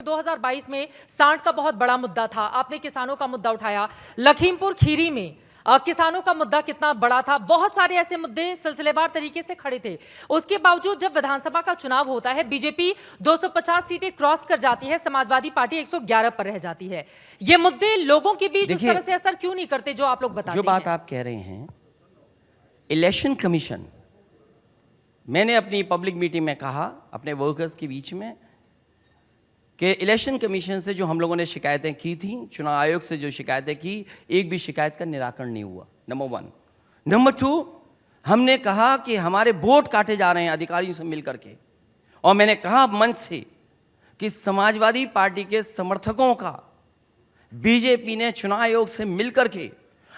2022 में सांड का बहुत बड़ा मुद्दा था, आपने किसानों का मुद्दा उठाया। लखीमपुर खीरी में किसानों का मुद्दा कितना बड़ा था, बहुत सारे ऐसे मुद्दे सिलसिलेवार तरीके से खड़े थे। उसके बावजूद जब विधानसभा का चुनाव होता है, बीजेपी 250 सीटें क्रॉस कर जाती है, समाजवादी पार्टी 111 पर रह जाती है। ये मुद्दे लोगों के बीच उस तरह से असर क्यों नहीं करते जो आप लोग बताते हैं? जो बात आप कह रहे हैं, इलेक्शन कमीशन, मैंने अपनी पब्लिक मीटिंग में कहा अपने वर्कर्स के बीच में कि इलेक्शन कमीशन से जो हम लोगों ने शिकायतें की थी, चुनाव आयोग से जो शिकायतें की, एक भी शिकायत का निराकरण नहीं हुआ, नंबर 1। नंबर 2, हमने कहा कि हमारे वोट काटे जा रहे हैं अधिकारियों से मिलकर के, और मैंने कहा मंच से कि समाजवादी पार्टी के समर्थकों का बीजेपी ने चुनाव आयोग से मिलकर के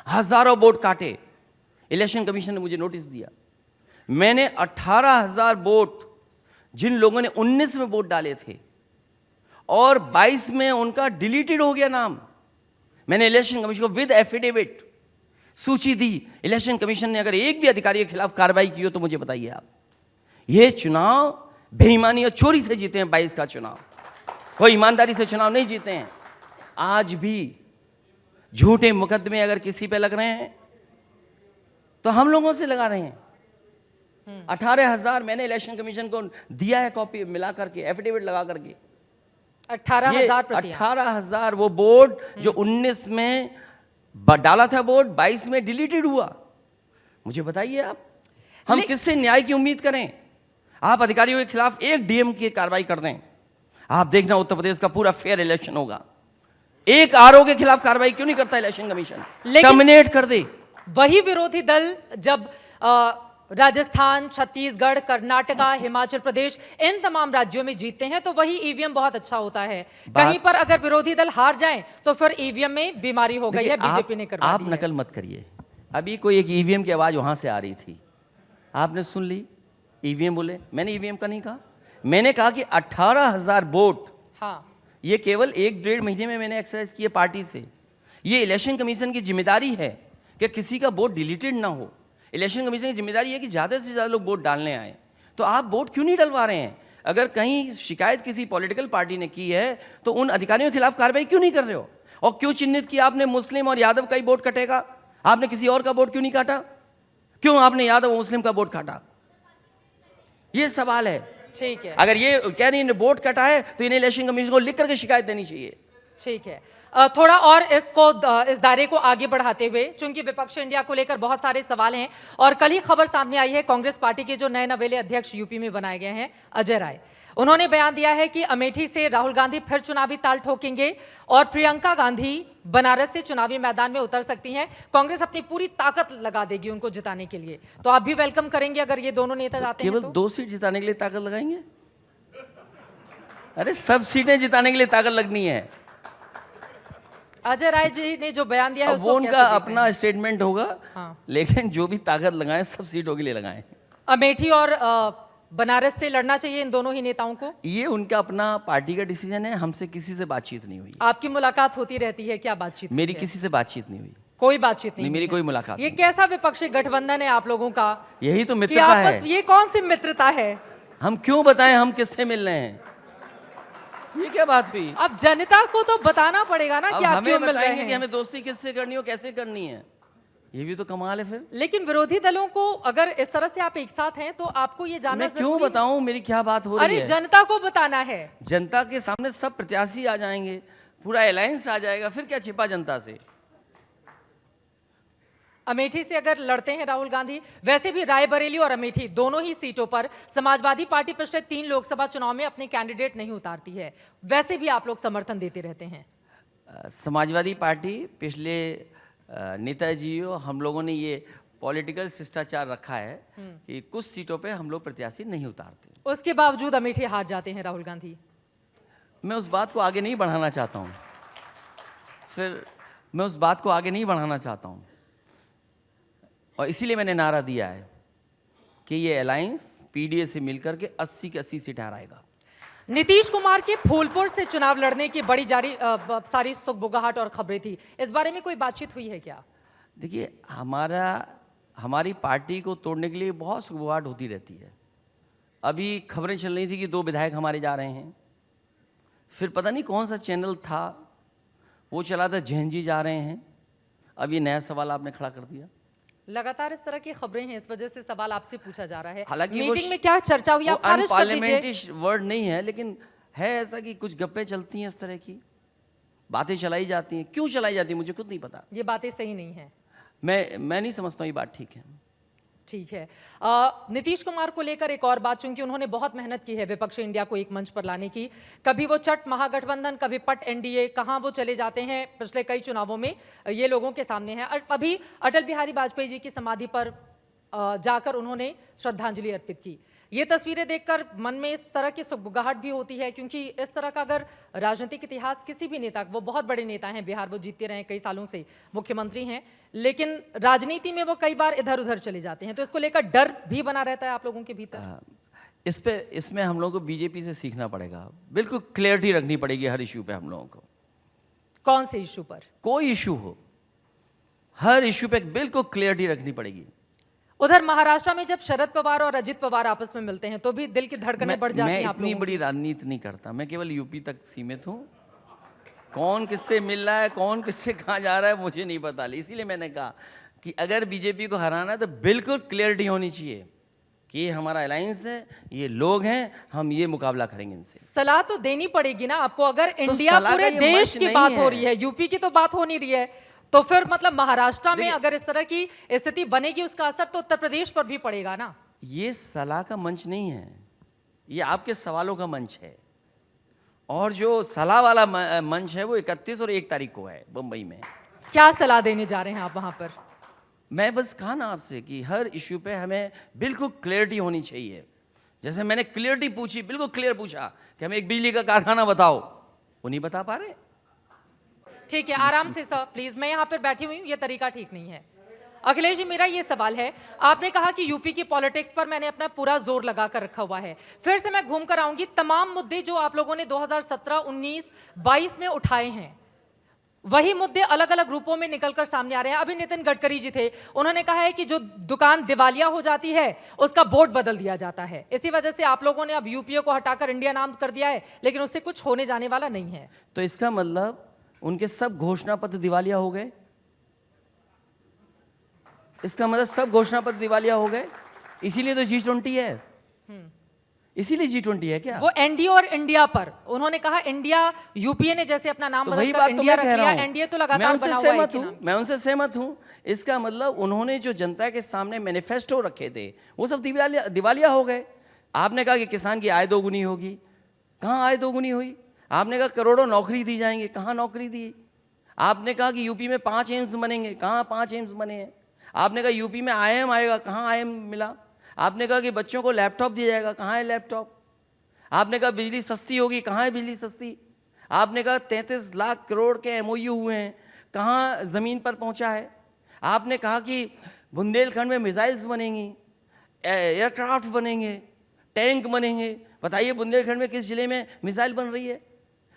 हजारों वोट काटे। इलेक्शन कमीशन ने मुझे नोटिस दिया। मैंने 18,000 वोट, जिन लोगों ने 19 में वोट डाले थे और 22 में उनका डिलीटेड हो गया नाम, मैंने इलेक्शन कमीशन को विद एफिडेविट सूची दी। इलेक्शन कमीशन ने अगर एक भी अधिकारी के खिलाफ कार्रवाई की हो तो मुझे बताइए आप। ये चुनाव बेईमानी और चोरी से जीते हैं। 22 का चुनाव कोई ईमानदारी से चुनाव नहीं जीते हैं। आज भी झूठे मुकदमे अगर किसी पे लग रहे हैं तो हम लोगों से लगा रहे हैं। 18,000 मैंने इलेक्शन कमीशन को दिया है, कॉपी मिला करके, एफिडेविट लगा करके। 18,000 वो बोर्ड जो 19 में डाला था वोट, 22 में डिलीटेड हुआ। मुझे बताइए आप, हम किससे न्याय की उम्मीद करें? आप अधिकारियों के खिलाफ एक डीएम की कार्रवाई कर दें, आप देखना उत्तर प्रदेश का पूरा फेयर इलेक्शन होगा। एक आरओ के खिलाफ कार्रवाई क्यों नहीं करता इलेक्शन कमीशन? टर्मिनेट कर दे। वही विरोधी दल जब राजस्थान, छत्तीसगढ़, कर्नाटका, हिमाचल प्रदेश, इन तमाम राज्यों में जीतते हैं तो वही ईवीएम बहुत अच्छा होता है। कहीं पर अगर विरोधी दल हार जाएं तो फिर ईवीएम में बीमारी हो गई है, बीजेपी ने करवा दी है। आप नकल मत करिए। अभी कोई एक ईवीएम की आवाज वहां से आ रही थी, आपने सुन ली? ईवीएम बोले, मैंने ईवीएम का नहीं कहा। मैंने कहा कि 18,000 वोट, हाँ, ये केवल 1-1.5 महीने में मैंने एक्सरसाइज किए पार्टी से। ये इलेक्शन कमीशन की जिम्मेदारी है कि किसी का वोट डिलीटेड ना हो। इलेक्शन कमीशन की जिम्मेदारी है कि ज़्यादा से ज़्यादा लोग वोट डालने आए। तो आप वोट क्यों नहीं डलवा रहे हैं? अगर कहीं शिकायत किसी पॉलिटिकल पार्टी ने की है तो उन अधिकारियों के खिलाफ कार्रवाई क्यों नहीं कर रहे हो? और क्यों चिन्हित किया आपने मुस्लिम और यादव का ही वोट कटेगा? आपने किसी और का वोट क्यों नहीं काटा? क्यों आपने यादव और मुस्लिम का वोट काटा? ये सवाल है। ठीक है, अगर ये कह रही है वोट कटा है तो इन्हें इलेक्शन कमीशन को लिख करके शिकायत देनी चाहिए। ठीक है, थोड़ा और इस दायरे को आगे बढ़ाते हुए, चूंकि विपक्ष इंडिया को लेकर बहुत सारे सवाल हैं और कल ही खबर सामने आई है कांग्रेस पार्टी के जो नए नवेले अध्यक्ष यूपी में बनाए गए हैं, अजय राय, उन्होंने बयान दिया है कि अमेठी से राहुल गांधी फिर चुनावी ताल ठोकेंगे और प्रियंका गांधी बनारस से चुनावी मैदान में उतर सकती हैं। कांग्रेस अपनी पूरी ताकत लगा देगी उनको जिताने के लिए। तो आप भी वेलकम करेंगे अगर ये दोनों नेता जाते हैं? केवल 2 सीट जिताने के लिए ताकत लगाएंगे? अरे सब सीटें जिताने के लिए ताकत लगनी है। अजय राय जी ने जो बयान दिया है वो उनका अपना स्टेटमेंट होगा, हाँ, लेकिन जो भी ताकत लगाएं सब सीटों के लिए लगाएं। अमेठी और बनारस से लड़ना चाहिए इन दोनों ही नेताओं को? ये उनका अपना पार्टी का डिसीजन है, हमसे किसी से बातचीत नहीं हुई। आपकी मुलाकात होती रहती है क्या? बातचीत मेरी किसी से बातचीत नहीं हुई। कोई बातचीत नहीं, मेरी कोई मुलाकात। ये कैसा विपक्षी गठबंधन है आप लोगों का? यही तो मित्रता है। ये कौन सी मित्रता है? हम क्यों बताएं हम किससे मिल रहे हैं? ये क्या बात हुई? अब जनता को तो बताना पड़ेगा ना कि आप क्यों मिल रहे हैं। कि हमें दोस्ती किससे करनी हो, कैसे करनी है, ये भी तो कमाल है फिर। लेकिन विरोधी दलों को अगर इस तरह से आप एक साथ हैं तो आपको ये जानना मैं क्यों बताऊं मेरी क्या बात हो रही है? अरे जनता को बताना है। जनता के सामने सब प्रत्याशी आ जाएंगे, पूरा अलायंस आ जाएगा, फिर क्या छिपा जनता से? अमेठी से अगर लड़ते हैं राहुल गांधी, वैसे भी रायबरेली और अमेठी दोनों ही सीटों पर समाजवादी पार्टी पिछले 3 लोकसभा चुनाव में अपने कैंडिडेट नहीं उतारती है, वैसे भी आप लोग समर्थन देते रहते हैं। समाजवादी पार्टी पिछले नेताजी और हम लोगों ने ये पॉलिटिकल शिष्टाचार रखा है कि कुछ सीटों पे हम लोग प्रत्याशी नहीं उतारते। उसके बावजूद अमेठी हार जाते हैं राहुल गांधी। मैं उस बात को आगे नहीं बढ़ाना चाहता हूँ, और इसीलिए मैंने नारा दिया है कि ये अलायंस पीडीए से मिलकर के 80 की 80 सीटें हराएगा। नीतीश कुमार के फूलपुर से चुनाव लड़ने की बड़ी सारी सुगबुगाहट और खबरें थी, इस बारे में कोई बातचीत हुई है क्या? देखिए, हमारी पार्टी को तोड़ने के लिए बहुत सुगबुगाहट होती रहती है। अभी खबरें चल रही थी कि 2 विधायक हमारे जा रहे हैं, फिर पता नहीं कौन सा चैनल था, वो चला था जैन जी जा रहे हैं। अब ये नया सवाल आपने खड़ा कर दिया। लगातार इस तरह की खबरें हैं, इस वजह से सवाल आपसे पूछा जा रहा है। हालांकि मीटिंग में क्या चर्चा हुई, आप खारिज कर दीजिए। अनपार्लियामेंट्री वर्ड नहीं है, लेकिन है ऐसा कि कुछ गप्पे चलती हैं, इस तरह की बातें चलाई जाती हैं। क्यों चलाई जाती है मुझे खुद नहीं पता। ये बातें सही नहीं है। मैं नहीं समझता हूँ ये बात ठीक है। ठीक है। नीतीश कुमार को लेकर एक और बात, चूंकि उन्होंने बहुत मेहनत की है विपक्ष इंडिया को एक मंच पर लाने की। कभी वो चट महागठबंधन, कभी पट एनडीए, कहां वो चले जाते हैं पिछले कई चुनावों में, ये लोगों के सामने है। अभी अटल बिहारी वाजपेयी जी की समाधि पर जाकर उन्होंने श्रद्धांजलि अर्पित की। ये तस्वीरें देखकर मन में इस तरह की सुगबुगाहट भी होती है, क्योंकि इस तरह का अगर राजनीतिक इतिहास किसी भी नेता, वो बहुत बड़े नेता हैं, बिहार वो जीतते रहे कई सालों से, मुख्यमंत्री हैं, लेकिन राजनीति में वो कई बार इधर उधर चले जाते हैं, तो इसको लेकर डर भी बना रहता है आप लोगों के भीतर। इसमें हम लोगों को बीजेपी से सीखना पड़ेगा। बिल्कुल क्लियरिटी रखनी पड़ेगी हर इश्यू पे हम लोगों को। कौन से इश्यू पर? कोई इश्यू हो, हर इश्यू पे बिल्कुल क्लियरिटी रखनी पड़ेगी। उधर महाराष्ट्र में जब शरद पवार और अजित पवार आपस में मिलते हैं तो भी दिल की धड़कनें बढ़ जाती हैं आप लोगों की। मैं इतनी बड़ी राजनीति नहीं करता, मैं केवल यूपी तक सीमित हूँ। कौन किससे मिल रहा है, कौन किससे कहाँ जा रहा है, मुझे नहीं पता। इसीलिए मैंने कहा कि अगर बीजेपी को हराना है तो बिल्कुल क्लियरिटी होनी चाहिए कि ये हमारा अलायंस है, ये लोग हैं, हम ये मुकाबला करेंगे इनसे। सलाह तो देनी पड़ेगी ना आपको। अगर तो इंडिया पूरे देश की बात हो रही है, यूपी की तो बात हो नहीं रही है, तो फिर मतलब महाराष्ट्र में अगर इस तरह की स्थिति बनेगी, उसका असर तो उत्तर प्रदेश पर भी पड़ेगा ना। ये सलाह का मंच नहीं है, ये आपके सवालों का मंच है। और जो सलाह वाला मंच है वो 31 और 1 तारीख को है मुंबई में। क्या सलाह देने जा रहे हैं आप वहां पर? मैं बस कहा ना आपसे कि हर इश्यू पे हमें बिल्कुल क्लियरिटी होनी चाहिए। जैसे मैंने क्लियरिटी पूछी, बिल्कुल क्लियर पूछा कि हमें एक बिजली का कारखाना बताओ, वो नहीं बता पा रहे। ठीक है, आराम से सर प्लीज, मैं यहाँ पर बैठी हुई हूँ, ये तरीका ठीक नहीं है। अखिलेश जी, मेरा ये सवाल है, आपने कहा कि यूपी की पॉलिटिक्स पर मैंने अपना पूरा जोर लगा कर रखा हुआ है। फिर से मैं घूम कर आऊंगी, तमाम मुद्दे जो आप लोगों ने 2017, 19, 22 में उठाए हैं, वही मुद्दे अलग अलग रूपों में निकलकर सामने आ रहे हैं। अभी नितिन गडकरी जी थे, उन्होंने कहा है कि जो दुकान दिवालिया हो जाती है उसका बोर्ड बदल दिया जाता है। इसी वजह से आप लोगों ने अब यूपीए को हटाकर इंडिया नाम कर दिया है, लेकिन उससे कुछ होने जाने वाला नहीं है। तो इसका मतलब उनके सब घोषणा पत्र दिवालिया हो गए। इसका मतलब सब घोषणा पत्र दिवालिया हो गए। इसीलिए तो G20 है, इसीलिए G20 है क्या? वो एनडीए और इंडिया पर उन्होंने कहा, इंडिया, यूपीए ने जैसे अपना नाम तो बदलकर वही बात तो इंडिया मैं रख कह रहा लिया, हूं। एनडीए तो लगातार मैं उनसे बना हुआ है सहमत एक ही हूं, नाम। मैं उनसे सहमत हूं। इसका मतलब उन्होंने जो जनता के सामने मैनिफेस्टो रखे थे वो सब दिवालिया हो गए। आपने कहा कि किसान की आय दोगुनी होगी, कहाँ आय दोगुनी हुई? आपने कहा करोड़ों नौकरी दी जाएंगे, कहाँ नौकरी दी? आपने कहा कि यूपी में 5 एम्स बनेंगे, कहाँ 5 एम्स बने हैं? आपने कहा यूपी में IIM आएगा, कहाँ IIM मिला? आपने कहा कि बच्चों को लैपटॉप दिया जाएगा, कहाँ है लैपटॉप? आपने कहा बिजली सस्ती होगी, कहाँ है बिजली सस्ती? आपने कहा 33 लाख करोड़ के MOU हुए हैं, कहाँ ज़मीन पर पहुँचा है? आपने कहा कि बुंदेलखंड में मिसाइल्स बनेंगी, एयरक्राफ्ट बनेंगे, टैंक बनेंगे। बताइए बुंदेलखंड में किस जिले में मिसाइल बन रही है?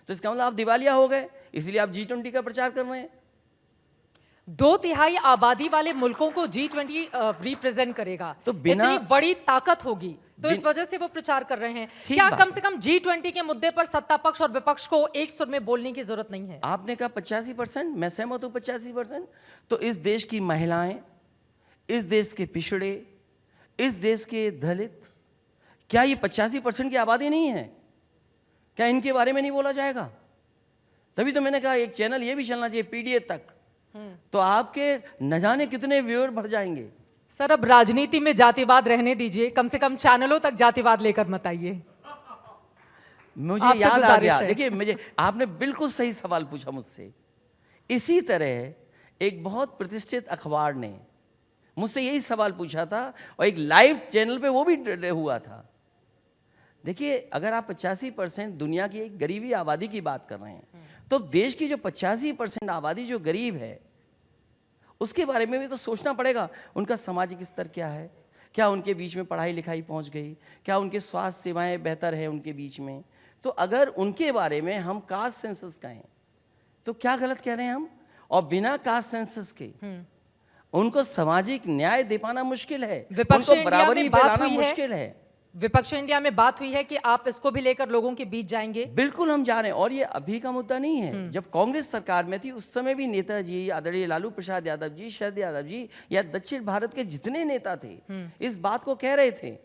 तो इसका मतलब आप दिवालिया हो गए, इसलिए आप G20 का प्रचार कर रहे हैं। 2/3 आबादी वाले मुल्कों को G20 रिप्रेजेंट करेगा, तो बिना इतनी बड़ी ताकत होगी, तो इस वजह से वो प्रचार कर रहे हैं। क्या कम से कम G20 के मुद्दे पर सत्ता पक्ष और विपक्ष को एक सुर में बोलने की जरूरत नहीं है? आपने कहा 85%, मैं सहमत हूं 85%। तो इस देश की महिलाएं, इस देश के पिछड़े, इस देश के दलित, क्या ये 85% की आबादी नहीं है? क्या इनके बारे में नहीं बोला जाएगा? तभी तो मैंने कहा एक चैनल ये भी चलना चाहिए PDA तक, तो आपके न जाने कितने व्यूअर बढ़ जाएंगे। सर, अब राजनीति में जातिवाद रहने दीजिए, कम से कम चैनलों तक जातिवाद लेकर मत आइए। मुझे याद आ गया, देखिए आपने बिल्कुल सही सवाल पूछा मुझसे। इसी तरह एक बहुत प्रतिष्ठित अखबार ने मुझसे यही सवाल पूछा था और एक लाइव चैनल पे वो भी हुआ था। देखिए, अगर आप 85% दुनिया की एक गरीबी आबादी की बात कर रहे हैं, तो देश की जो 85% आबादी जो गरीब है, उसके बारे में भी तो सोचना पड़ेगा। उनका सामाजिक स्तर क्या है? क्या उनके बीच में पढ़ाई लिखाई पहुंच गई? क्या उनके स्वास्थ्य सेवाएं बेहतर है उनके बीच में? तो अगर उनके बारे में हम कास्ट सेंसस कहें तो क्या गलत कह रहे हैं हम? और बिना कास्ट सेंसस के उनको सामाजिक न्याय दे पाना मुश्किल है, उनको बराबरी पे लाना मुश्किल है। विपक्ष इंडिया में बात हुई है कि आप इसको भी लेकर लोगों के बीच जाएंगे? बिल्कुल हम जा रहे हैं, और ये अभी का मुद्दा नहीं है। जब कांग्रेस सरकार में थी उस समय भी नेताजी, आदरणीय लालू प्रसाद यादव जी, शरद यादव जी या दक्षिण भारत के जितने नेता थे इस बात को कह रहे थे।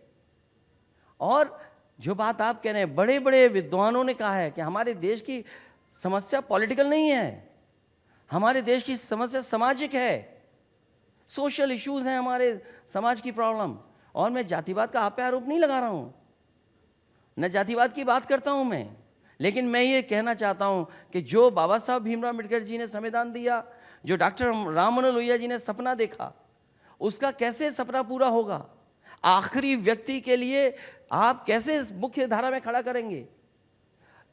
और जो बात आप कह रहे हैं, बड़े बड़े विद्वानों ने कहा है कि हमारे देश की समस्या पॉलिटिकल नहीं है, हमारे देश की समस्या सामाजिक है, सोशल इश्यूज हैं हमारे समाज की प्रॉब्लम। और मैं जातिवाद का आप पे आरोप नहीं लगा रहा हूं, न जातिवाद की बात करता हूं मैं, लेकिन मैं ये कहना चाहता हूं कि जो बाबा साहब भीमराव अम्बेडकर जी ने संविधान दिया, जो डॉक्टर राम मनोहर लोहिया जी ने सपना देखा, उसका कैसे सपना पूरा होगा? आखिरी व्यक्ति के लिए आप कैसे मुख्य धारा में खड़ा करेंगे?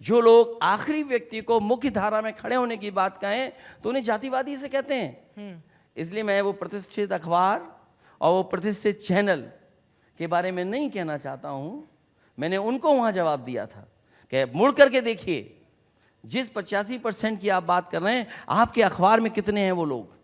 जो लोग आखिरी व्यक्ति को मुख्य धारा में खड़े होने की बात कहें तो उन्हें जातिवादी से कहते हैं। इसलिए मैं वो प्रतिष्ठित अखबार और वो प्रतिष्ठित चैनल के बारे में नहीं कहना चाहता हूं। मैंने उनको वहां जवाब दिया था कि मुड़ करके देखिए, जिस 85% की आप बात कर रहे हैं, आपके अखबार में कितने हैं वो लोग?